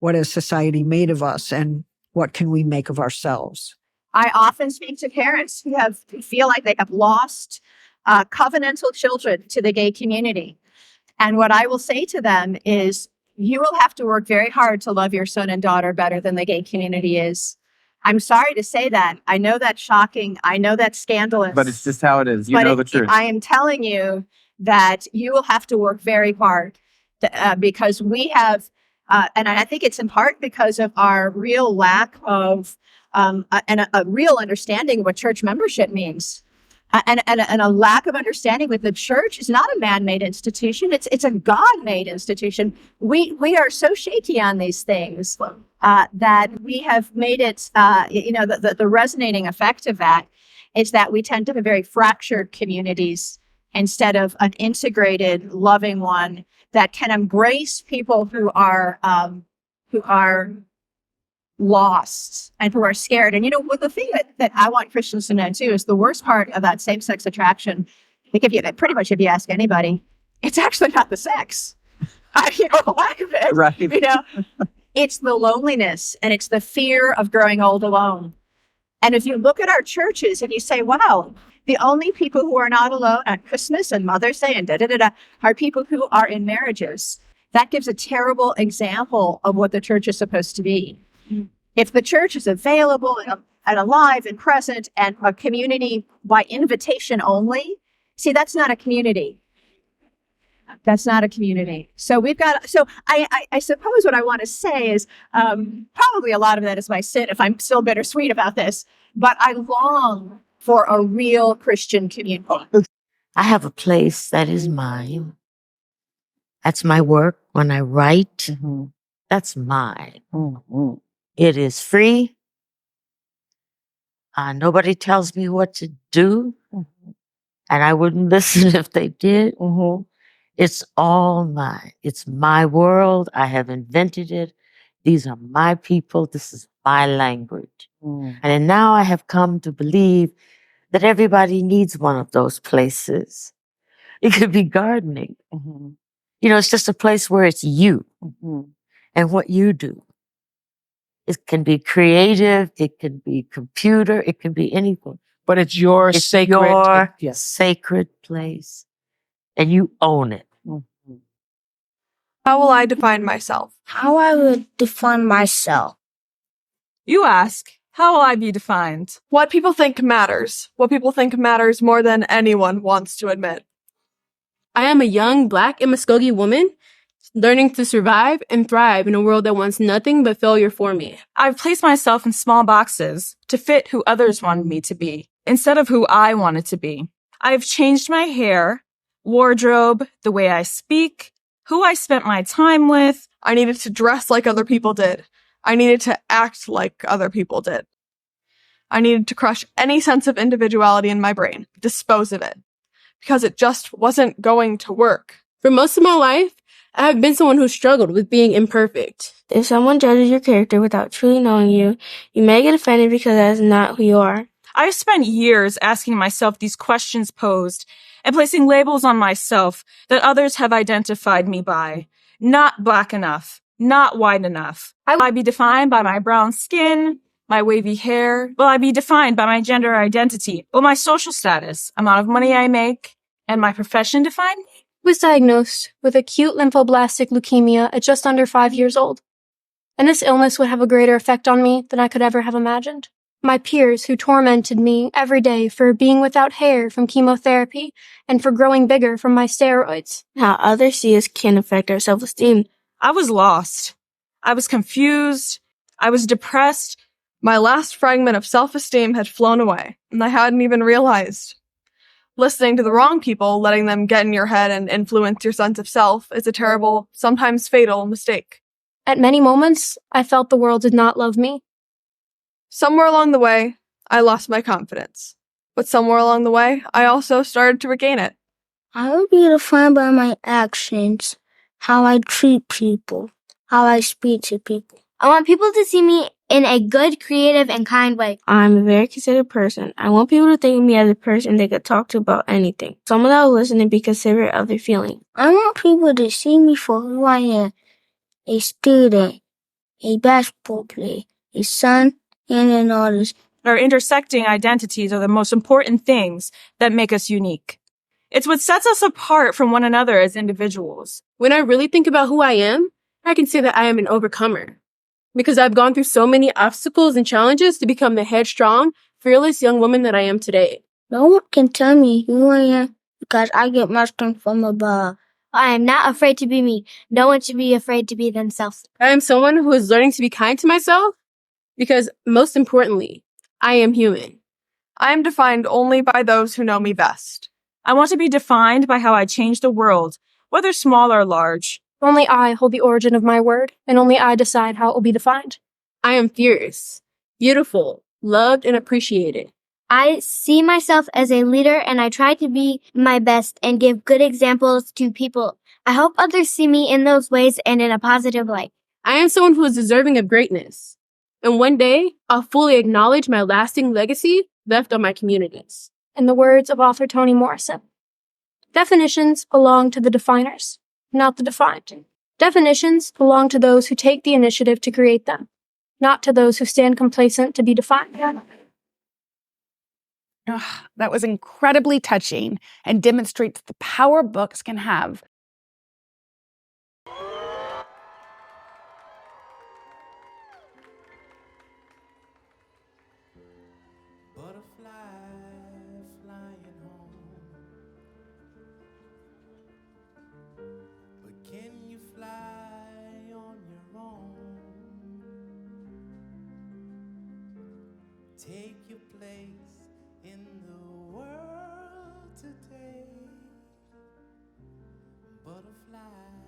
what has society made of us and what can we make of ourselves? I often speak to parents who feel like they have lost covenantal children to the gay community. And what I will say to them is, you will have to work very hard to love your son and daughter better than the gay community is. I'm sorry to say that. I know that's shocking. I know that's scandalous. But it's just how it is. You know the truth. I am telling you that you will have to work very hard because we have, and I think it's in part because of our real lack of a real understanding of what church membership means. And a lack of understanding that the church is not a man-made institution. It's a God-made institution. We are so shaky on these things that we have made it, the resonating effect of that is that we tend to have very fractured communities instead of an integrated, loving one that can embrace people who are lost and who are scared. And the thing that I want Christians to know too is the worst part of that same-sex attraction. I think if you ask anybody, it's actually not the sex. The lack of it. Right. It's the loneliness and it's the fear of growing old alone. And if you look at our churches and you say, wow, the only people who are not alone on Christmas and Mother's Day and are people who are in marriages. That gives a terrible example of what the church is supposed to be. If the church is available and alive and present and a community by invitation only, see, that's not a community. That's not a community. So I suppose what I want to say is probably a lot of that is my sin if I'm still bittersweet about this, but I long for a real Christian community. I have a place that is mine. That's my work when I write. Mm-hmm. That's mine. Mm-hmm. It is free. Nobody tells me what to do. Mm-hmm. And I wouldn't listen if they did. Mm-hmm. It's all mine. It's my world. I have invented it. These are my people. This is my language. Mm. And now I have come to believe that everybody needs one of those places. It could be gardening. Mm-hmm. It's just a place where it's you mm-hmm. and what you do. It can be creative. It can be computer. It can be anything. But it's your sacred place. And you own it. Mm-hmm. How will I define myself? How I would define myself? You ask, how will I be defined? What people think matters. What people think matters more than anyone wants to admit. I am a young Black and Muskogee woman learning to survive and thrive in a world that wants nothing but failure for me. I've placed myself in small boxes to fit who others wanted me to be instead of who I wanted to be. I've changed my hair, wardrobe, the way I speak, who I spent my time with. I needed to dress like other people did. I needed to act like other people did. I needed to crush any sense of individuality in my brain, dispose of it, because it just wasn't going to work. For most of my life, I have been someone who struggled with being imperfect. If someone judges your character without truly knowing you, you may get offended because that is not who you are. I've spent years asking myself these questions posed and placing labels on myself that others have identified me by. Not Black enough, not white enough. Will I be defined by my brown skin, my wavy hair? Will I be defined by my gender identity? Will my social status, amount of money I make, and my profession define me? I was diagnosed with acute lymphoblastic leukemia at just under 5 years old. And this illness would have a greater effect on me than I could ever have imagined. My peers who tormented me every day for being without hair from chemotherapy and for growing bigger from my steroids. How others see us can affect our self-esteem. I was lost. I was confused. I was depressed. My last fragment of self-esteem had flown away, and I hadn't even realized. Listening to the wrong people, letting them get in your head and influence your sense of self is a terrible, sometimes fatal mistake. At many moments, I felt the world did not love me. Somewhere along the way, I lost my confidence. But somewhere along the way, I also started to regain it. I would be defined by my actions, how I treat people, how I speak to people. I want people to see me in a good, creative, and kind way. I'm a very considerate person. I want people to think of me as a person they could talk to about anything. Someone that will listen and be considerate of their feelings. I want people to see me for who I am, a student, a basketball player, a son, and an artist. Our intersecting identities are the most important things that make us unique. It's what sets us apart from one another as individuals. When I really think about who I am, I can say that I am an overcomer. Because I've gone through so many obstacles and challenges to become the headstrong, fearless young woman that I am today. No one can tell me who I am because I get my strength from above. I am not afraid to be me. No one should be afraid to be themselves. I am someone who is learning to be kind to myself because, most importantly, I am human. I am defined only by those who know me best. I want to be defined by how I change the world, whether small or large. Only I hold the origin of my word, and only I decide how it will be defined. I am fierce, beautiful, loved, and appreciated. I see myself as a leader and I try to be my best and give good examples to people. I hope others see me in those ways and in a positive light. I am someone who is deserving of greatness. And one day, I'll fully acknowledge my lasting legacy left on my communities. In the words of author Toni Morrison, definitions belong to the definers, not the defined. Definitions belong to those who take the initiative to create them, not to those who stand complacent to be defined. That was incredibly touching and demonstrates the power books can have. Take your place in the world today, butterfly.